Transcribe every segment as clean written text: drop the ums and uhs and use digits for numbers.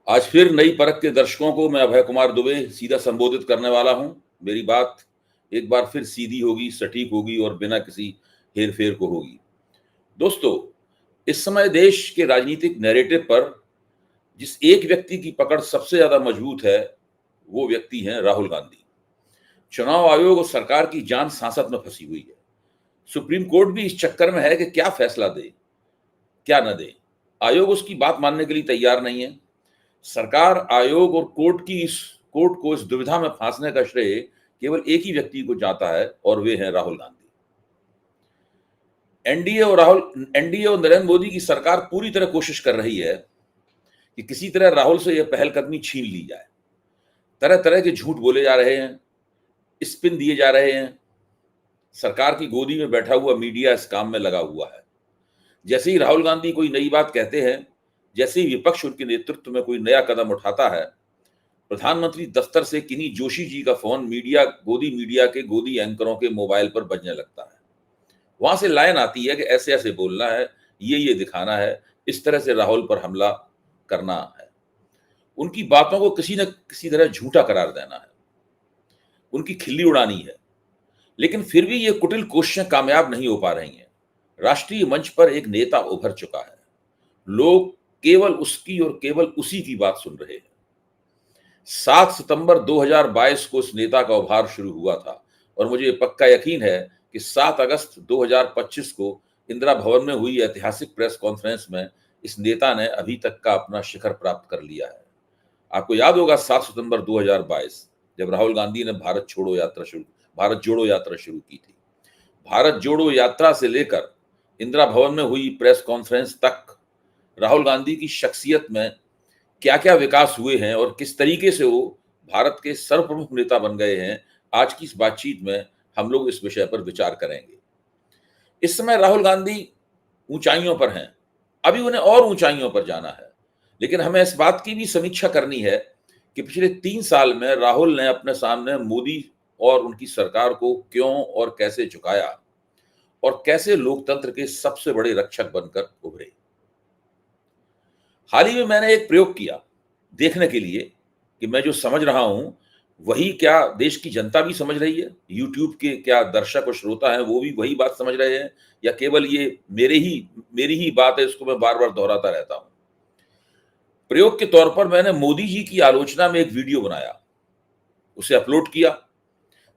आज फिर नई परख के दर्शकों को मैं अभय कुमार दुबे सीधा संबोधित करने वाला हूं। मेरी बात एक बार फिर सीधी होगी, सटीक होगी और बिना किसी हेर-फेर को होगी। दोस्तों, इस समय देश के राजनीतिक नैरेटिव पर जिस एक व्यक्ति की पकड़ सबसे ज्यादा मजबूत है, वो व्यक्ति हैं राहुल गांधी। चुनाव आयोग और सरकार की जान सांसत में फंसी हुई है। सुप्रीम कोर्ट भी इस चक्कर में है कि क्या फैसला दे, क्या न दे। आयोग उसकी बात मानने के लिए तैयार नहीं है। सरकार, आयोग और कोर्ट को इस दुविधा में फांसने का श्रेय केवल एक ही व्यक्ति को जाता है और वे हैं राहुल गांधी। एनडीए और नरेंद्र मोदी की सरकार पूरी तरह कोशिश कर रही है कि किसी तरह राहुल से यह पहलकदमी छीन ली जाए। तरह तरह के झूठ बोले जा रहे हैं, स्पिन दिए जा रहे हैं। सरकार की गोदी में बैठा हुआ मीडिया इस काम में लगा हुआ है। जैसे ही राहुल गांधी कोई नई बात कहते हैं, जैसे ही विपक्ष उनके नेतृत्व में कोई नया कदम उठाता है, प्रधानमंत्री दफ्तर से किन्हीं जोशी जी का फोन मीडिया के गोदी एंकरों के मोबाइल पर बजने लगता है। वहां से लाइन आती है कि ऐसे ऐसे बोलना है, ये दिखाना है, इस तरह से राहुल पर हमला करना है। उनकी बातों को किसी न किसी तरह झूठा करार देना है, उनकी खिल्ली उड़ानी है। लेकिन फिर भी ये कुटिल कोशिशें कामयाब नहीं हो पा रही हैं। राष्ट्रीय मंच पर एक नेता उभर चुका है। लोग केवल उसकी और केवल उसी की बात सुन रहे हैं। 7 सितंबर 2022 को इस नेता का उभार शुरू हुआ था और मुझे पक्का यकीन है कि 7 अगस्त 2025 को इंदिरा भवन में हुई ऐतिहासिक प्रेस कॉन्फ्रेंस में इस नेता ने अभी तक का अपना शिखर प्राप्त कर लिया है। आपको याद होगा 7 सितंबर 2022 जब राहुल गांधी ने भारत जोड़ो यात्रा शुरू की थी। भारत जोड़ो यात्रा से लेकर इंदिरा भवन में हुई प्रेस कॉन्फ्रेंस तक राहुल गांधी की शख्सियत में क्या क्या विकास हुए हैं और किस तरीके से वो भारत के सर्वप्रमुख नेता बन गए हैं, आज की इस बातचीत में हम लोग इस विषय पर विचार करेंगे। इस समय राहुल गांधी ऊंचाइयों पर हैं, अभी उन्हें और ऊंचाइयों पर जाना है। लेकिन हमें इस बात की भी समीक्षा करनी है कि पिछले 3 साल में राहुल ने अपने सामने मोदी और उनकी सरकार को क्यों और कैसे झुकाया और कैसे लोकतंत्र के सबसे बड़े रक्षक बनकर उभरे। हाल ही में मैंने एक प्रयोग किया देखने के लिए कि मैं जो समझ रहा हूं वही क्या देश की जनता भी समझ रही है, यूट्यूब के क्या दर्शक और श्रोता हैं वो भी वही बात समझ रहे हैं, या केवल ये मेरी ही बात है, इसको मैं बार बार दोहराता रहता हूं। प्रयोग के तौर पर मैंने मोदी जी की आलोचना में एक वीडियो बनाया, उसे अपलोड किया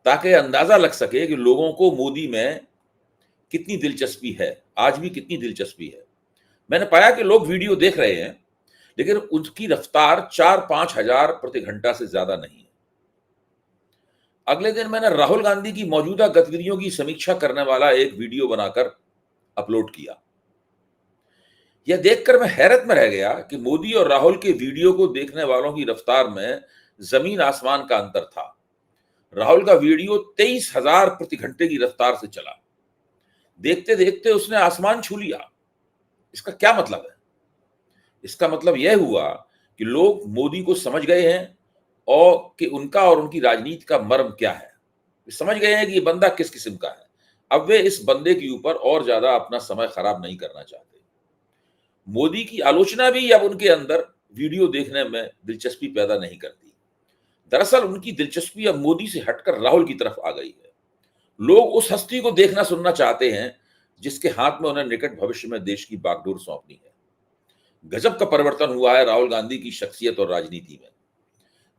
ताकि अंदाजा लग सके कि लोगों को मोदी में कितनी दिलचस्पी है, आज भी कितनी दिलचस्पी है। मैंने पाया कि लोग वीडियो देख रहे हैं, लेकिन उनकी रफ्तार 4-5 हजार प्रति घंटा से ज्यादा नहीं है। अगले दिन मैंने राहुल गांधी की मौजूदा गतिविधियों की समीक्षा करने वाला एक वीडियो बनाकर अपलोड किया। यह देखकर मैं हैरत में रह गया कि मोदी और राहुल के वीडियो को देखने वालों की रफ्तार में जमीन आसमान का अंतर था। राहुल का वीडियो 23,000 प्रति घंटे की रफ्तार से चला। देखते देखते उसने आसमान छू लिया। इसका क्या मतलब है? इसका मतलब यह हुआ कि लोग मोदी को समझ गए हैं और कि उनका और उनकी राजनीति का मर्म क्या है। वे समझ गए हैं कि ये बंदा किस किस्म का है। अब वे इस बंदे के ऊपर और ज्यादा अपना समय खराब नहीं करना चाहते। मोदी की आलोचना भी अब उनके अंदर वीडियो देखने में दिलचस्पी पैदा नहीं करती। दरअसल उनकी दिलचस्पी अब मोदी से हटकर राहुल की तरफ आ गई है। लोग उस हस्ती को देखना सुनना चाहते हैं जिसके हाथ में उन्हें निकट भविष्य में देश की बागडोर सौंपनी है। गजब का परिवर्तन हुआ है राहुल गांधी की शख्सियत और राजनीति में।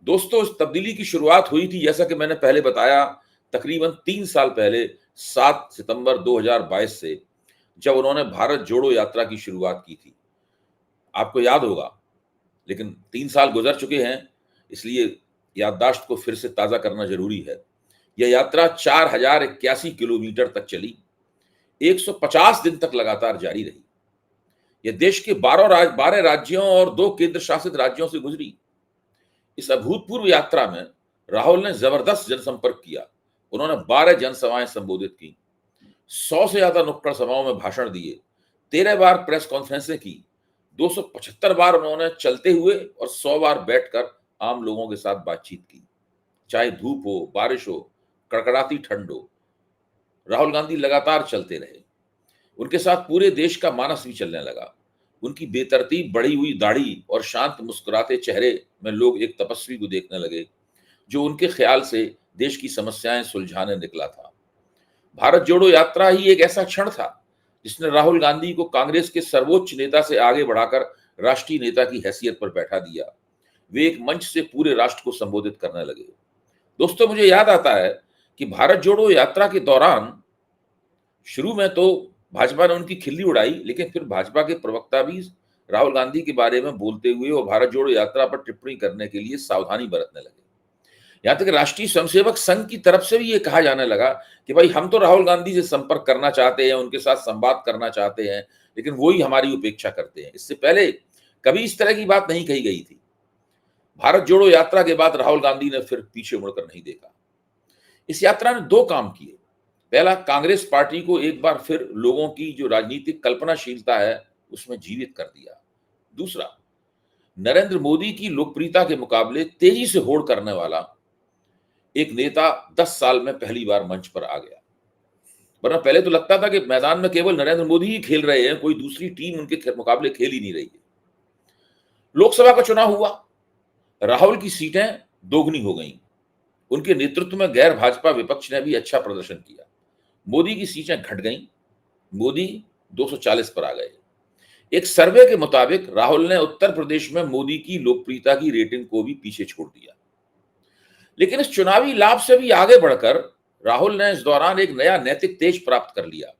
दोस्तों, इस तब्दीली की शुरुआत हुई थी, जैसा कि मैंने पहले बताया, तकरीबन 3 साल पहले 7 सितंबर 2022 से, जब उन्होंने भारत जोड़ो यात्रा की शुरुआत की थी। आपको याद होगा, लेकिन 3 साल गुजर चुके हैं, इसलिए याददाश्त को फिर से ताजा करना जरूरी है। यह यात्रा 4081 किलोमीटर तक चली, 150 दिन तक लगातार जारी रही। यह देश के 12 राज्यों और 2 केंद्र शासित राज्यों से गुजरी। इस अभूतपूर्व यात्रा में राहुल ने जबरदस्त जनसंपर्क किया। उन्होंने 12 जनसभाएं संबोधित की, 100 से ज्यादा नुक्कड़ सभाओं में भाषण दिए, 13 बार प्रेस कॉन्फ्रेंसें की, 275 बार उन्होंने चलते हुए और 100 बार बैठकर आम लोगों के साथ बातचीत की। चाहे धूप हो, बारिश हो, कड़कड़ाती ठंड हो, राहुल गांधी लगातार चलते रहे। उनके साथ पूरे देश का मानस भी चलने लगा। उनकी बेतरतीब बढ़ी हुई दाढ़ी और शांत मुस्कुराते चेहरे में लोग एक तपस्वी को देखने लगे, जो उनके ख्याल से देश की समस्याएं सुलझाने निकला था। भारत जोड़ो यात्रा ही एक ऐसा क्षण था जिसने राहुल गांधी को कांग्रेस के सर्वोच्च नेता से आगे बढ़ाकर राष्ट्रीय नेता की हैसियत पर बैठा दिया। वे एक मंच से पूरे राष्ट्र को संबोधित करने लगे। दोस्तों, मुझे याद आता है कि भारत जोड़ो यात्रा के दौरान शुरू में तो भाजपा ने उनकी खिल्ली उड़ाई, लेकिन फिर भाजपा के प्रवक्ता भी राहुल गांधी के बारे में बोलते हुए और भारत जोड़ो यात्रा पर टिप्पणी करने के लिए सावधानी बरतने लगे। यहां तक राष्ट्रीय स्वयंसेवक संघ की तरफ से भी ये कहा जाने लगा कि भाई, हम तो राहुल गांधी से संपर्क करना चाहते हैं, उनके साथ संवाद करना चाहते हैं, लेकिन वो ही हमारी उपेक्षा करते हैं। इससे पहले कभी इस तरह की बात नहीं कही गई थी। भारत जोड़ो यात्रा के बाद राहुल गांधी ने फिर पीछे मुड़कर नहीं देखा। इस यात्रा ने दो काम किए। पहला, कांग्रेस पार्टी को एक बार फिर लोगों की जो राजनीतिक कल्पनाशीलता है उसमें जीवित कर दिया। दूसरा, नरेंद्र मोदी की लोकप्रियता के मुकाबले तेजी से होड़ करने वाला एक नेता 10 साल में पहली बार मंच पर आ गया। वरना पहले तो लगता था कि मैदान में केवल नरेंद्र मोदी ही खेल रहे हैं, कोई दूसरी टीम उनके मुकाबले खेल ही नहीं रही है। लोकसभा का चुनाव हुआ, राहुल की सीटें दोगुनी हो गईं। उनके नेतृत्व में गैर भाजपा विपक्ष ने भी अच्छा प्रदर्शन किया। मोदी की सीटें घट गईं, मोदी 240 पर आ गए। एक सर्वे के मुताबिक राहुल ने उत्तर प्रदेश में मोदी की लोकप्रियता की रेटिंग को भी पीछे छोड़ दिया। लेकिन इस चुनावी लाभ से भी आगे बढ़कर राहुल ने इस दौरान एक नया नैतिक तेज प्राप्त कर लिया।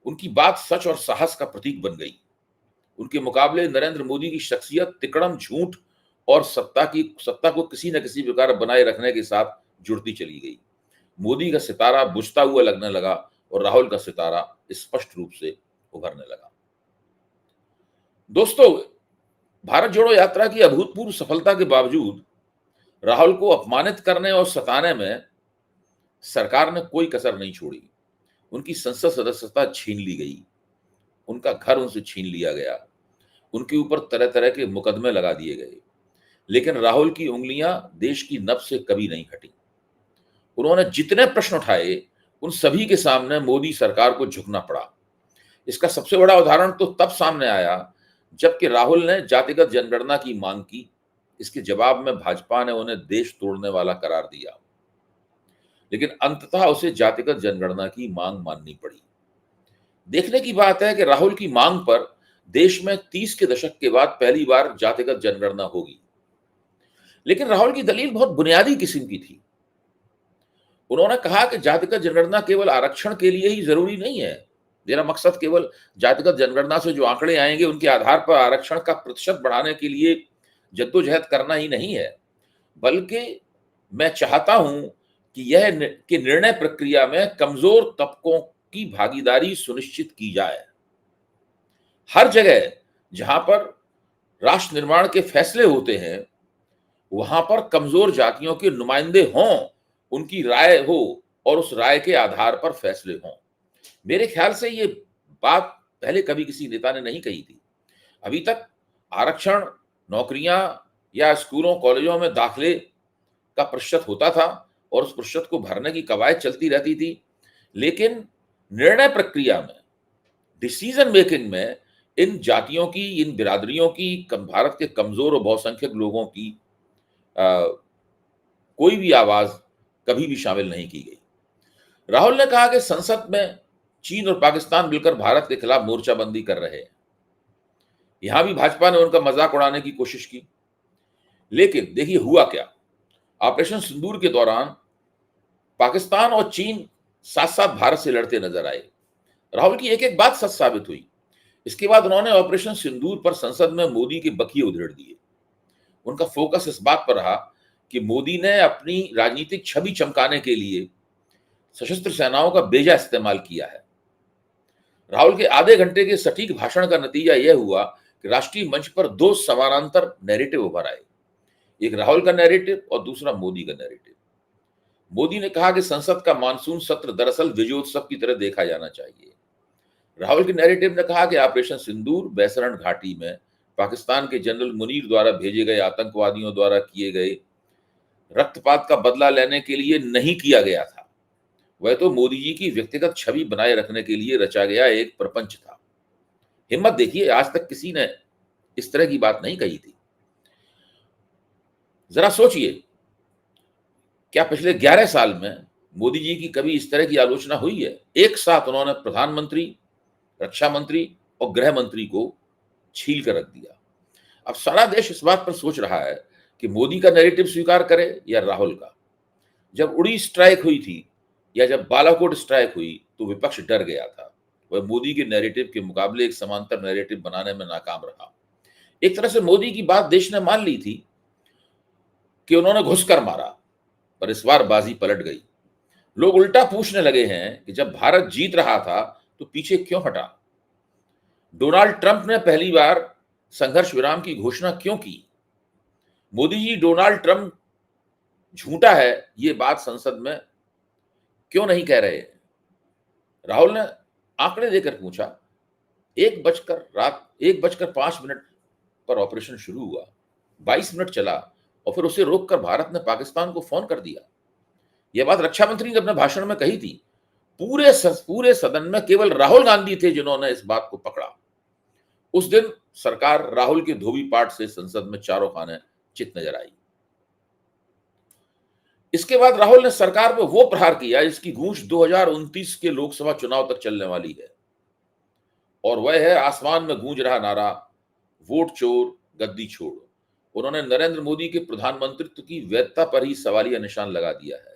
उनकी बात सच और साहस का प्रतीक बन गई। उनके मुकाबले नरेंद्र मोदी की शख्सियत तिकड़म झूठ और सत्ता को किसी न किसी प्रकार बनाए रखने के साथ जुड़ती चली गई। मोदी का सितारा बुझता हुआ लगने लगा और राहुल का सितारा स्पष्ट रूप से उभरने लगा। दोस्तों, भारत जोड़ो यात्रा की अभूतपूर्व सफलता के बावजूद राहुल को अपमानित करने और सताने में सरकार ने कोई कसर नहीं छोड़ी। उनकी संसद सदस्यता छीन ली गई, उनका घर उनसे छीन लिया गया, उनके ऊपर तरह तरह के मुकदमे लगा दिए गए, लेकिन राहुल की उंगलियां देश की नब्ज से कभी नहीं हटी। उन्होंने जितने प्रश्न उठाए उन सभी के सामने मोदी सरकार को झुकना पड़ा। इसका सबसे बड़ा उदाहरण तो तब सामने आया जबकि राहुल ने जातिगत जनगणना की मांग की। इसके जवाब में भाजपा ने उन्हें देश तोड़ने वाला करार दिया, लेकिन अंततः उसे जातिगत जनगणना की मांग माननी पड़ी। देखने की बात है कि राहुल की मांग पर देश में 30 के दशक के बाद पहली बार जातिगत जनगणना होगी। लेकिन राहुल की दलील बहुत बुनियादी किस्म की थी। उन्होंने कहा कि जातिगत जनगणना केवल आरक्षण के लिए ही जरूरी नहीं है। मेरा मकसद केवल जातिगत जनगणना से जो आंकड़े आएंगे उनके आधार पर आरक्षण का प्रतिशत बढ़ाने के लिए जद्दोजहद करना ही नहीं है, बल्कि मैं चाहता हूं कि निर्णय प्रक्रिया में कमजोर तबकों की भागीदारी सुनिश्चित की जाए। हर जगह जहां पर राष्ट्र निर्माण के फैसले होते हैं वहां पर कमजोर जातियों के नुमाइंदे हों, उनकी राय हो और उस राय के आधार पर फैसले हों। मेरे ख्याल से ये बात पहले कभी किसी नेता ने नहीं कही थी। अभी तक आरक्षण, नौकरियां या स्कूलों कॉलेजों में दाखिले का प्रतिशत होता था और उस प्रतिशत को भरने की कवायद चलती रहती थी, लेकिन निर्णय प्रक्रिया में, डिसीजन मेकिंग में इन जातियों की, इन बिरादरियों की, भारत के कमजोर और बहुसंख्यक लोगों की कोई भी आवाज कभी भी शामिल नहीं की गई। राहुल ने कहा कि संसद में चीन और पाकिस्तान मिलकर भारत के खिलाफ मोर्चाबंदी कर रहे हैं। यहां भी भाजपा ने उनका मजाक उड़ाने की कोशिश की, लेकिन देखिए हुआ क्या। ऑपरेशन सिंदूर के दौरान पाकिस्तान और चीन साथ साथ भारत से लड़ते नजर आए। राहुल की एक एक बात सच साबित हुई। इसके बाद उन्होंने ऑपरेशन सिंदूर पर संसद में मोदी के बखिए उधेड़ दिए। उनका फोकस इस बात पर रहा कि मोदी ने अपनी राजनीतिक छवि चमकाने के लिए सशस्त्र सेनाओं का बेजा इस्तेमाल किया है। राहुल के आधे घंटे के सटीक भाषण का नतीजा यह हुआ कि राष्ट्रीय मंच पर दो समानांतर नैरेटिव उभर आए, एक राहुल का नैरेटिव और दूसरा मोदी का नैरेटिव। मोदी ने कहा कि संसद का मानसून सत्र दरअसल विजयोत्सव की तरह देखा जाना चाहिए। राहुल के नैरेटिव ने कहा कि ऑपरेशन सिंदूर बैसरण घाटी में पाकिस्तान के जनरल मुनीर द्वारा भेजे गए आतंकवादियों द्वारा किए गए रक्तपात का बदला लेने के लिए नहीं किया गया था, वह तो मोदी जी की व्यक्तिगत छवि बनाए रखने के लिए रचा गया एक प्रपंच था। हिम्मत देखिए, आज तक किसी ने इस तरह की बात नहीं कही थी। जरा सोचिए, क्या पिछले 11 साल में मोदी जी की कभी इस तरह की आलोचना हुई है? एक साथ उन्होंने प्रधानमंत्री, रक्षा मंत्री और गृह मंत्री को छील कर रख दिया। अब सारा देश इस बात पर सोच रहा है कि मोदी का नैरेटिव स्वीकार करे या राहुल का। जब उड़ी स्ट्राइक हुई थी या जब बालाकोट स्ट्राइक हुई तो विपक्ष डर गया था। वह मोदी के नैरेटिव के मुकाबले एक समांतर नैरेटिव बनाने में नाकाम रहा। एक तरह से मोदी की बात देश ने मान ली थी कि उन्होंने घुसकर मारा, पर इस बार बाजी पलट गई। लोग उल्टा पूछने लगे हैं कि जब भारत जीत रहा था तो पीछे क्यों हटा? डोनाल्ड ट्रंप ने पहली बार संघर्ष विराम की घोषणा क्यों की? मोदी जी डोनाल्ड ट्रंप झूठा है ये बात संसद में क्यों नहीं कह रहे? राहुल ने आंकड़े देकर पूछा। 1 बजकर 5 मिनट पर ऑपरेशन शुरू हुआ, 22 मिनट चला और फिर उसे रोककर भारत ने पाकिस्तान को फोन कर दिया। यह बात रक्षा मंत्री ने अपने भाषण में कही थी। पूरे सदन में केवल राहुल गांधी थे जिन्होंने इस बात को पकड़ा। उस दिन सरकार राहुल के धोबी पाठ से संसद में चारों खाने चित नजर आई। इसके बाद राहुल ने सरकार पर वो प्रहार किया जिसकी गूंज 2029 के लोकसभा चुनाव तक चलने वाली है, और वह है आसमान में गूंज रहा नारा, वोट चोर गद्दी छोड़। उन्होंने नरेंद्र मोदी के प्रधानमंत्रित्व की वैधता पर ही सवालिया निशान लगा दिया है।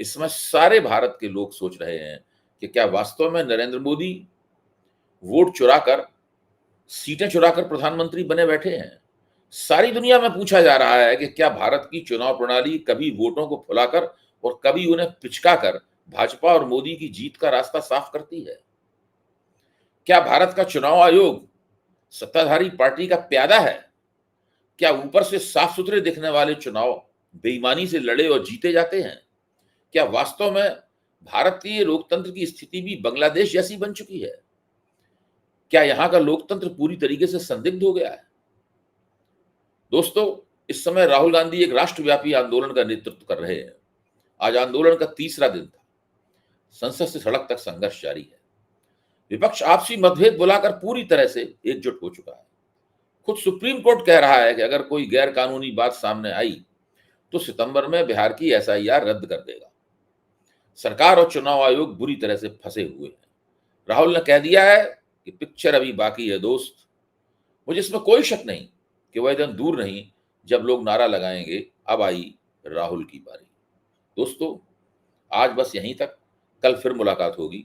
इस समय सारे भारत के लोग सोच रहे हैं कि क्या वास्तव में नरेंद्र मोदी वोट चुराकर, सीटें चुराकर प्रधानमंत्री बने बैठे हैं? सारी दुनिया में पूछा जा रहा है कि क्या भारत की चुनाव प्रणाली कभी वोटों को फुलाकर और कभी उन्हें पिचकाकर भाजपा और मोदी की जीत का रास्ता साफ करती है? क्या भारत का चुनाव आयोग सत्ताधारी पार्टी का प्यादा है? क्या ऊपर से साफ सुथरे दिखने वाले चुनाव बेईमानी से लड़े और जीते जाते हैं? क्या वास्तव में भारतीय लोकतंत्र की स्थिति भी बांग्लादेश जैसी बन चुकी है? क्या यहां का लोकतंत्र पूरी तरीके से संदिग्ध हो गया है? दोस्तों, इस समय राहुल गांधी एक राष्ट्रव्यापी आंदोलन का नेतृत्व कर रहे हैं। आज आंदोलन का तीसरा दिन था। संसद से सड़क तक संघर्ष जारी है। विपक्ष आपसी मतभेद बुलाकर पूरी तरह से एकजुट हो चुका है। खुद सुप्रीम कोर्ट कह रहा है कि अगर कोई गैर कानूनी बात सामने आई तो सितंबर में बिहार की एसआईआर रद्द कर देगा। सरकार और चुनाव आयोग बुरी तरह से फंसे हुए हैं। राहुल ने कह दिया है कि पिक्चर अभी बाकी है दोस्त। मुझे इसमें कोई शक नहीं कि वह दिन दूर नहीं जब लोग नारा लगाएंगे, अब आई राहुल की बारी। दोस्तों, आज बस यहीं तक, कल फिर मुलाकात होगी।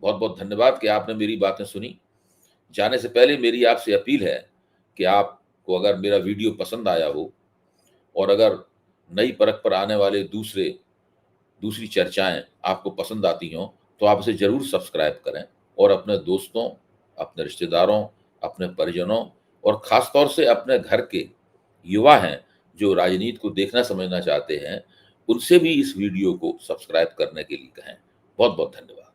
बहुत बहुत धन्यवाद कि आपने मेरी बातें सुनी। जाने से पहले मेरी आपसे अपील है कि आपको अगर मेरा वीडियो पसंद आया हो और अगर नई परख पर आने वाले दूसरी चर्चाएं आपको पसंद आती हों तो आप इसे जरूर सब्सक्राइब करें और अपने दोस्तों, अपने रिश्तेदारों, अपने परिजनों और खासतौर से अपने घर के युवा हैं जो राजनीति को देखना समझना चाहते हैं, उनसे भी इस वीडियो को सब्सक्राइब करने के लिए कहें। बहुत बहुत धन्यवाद।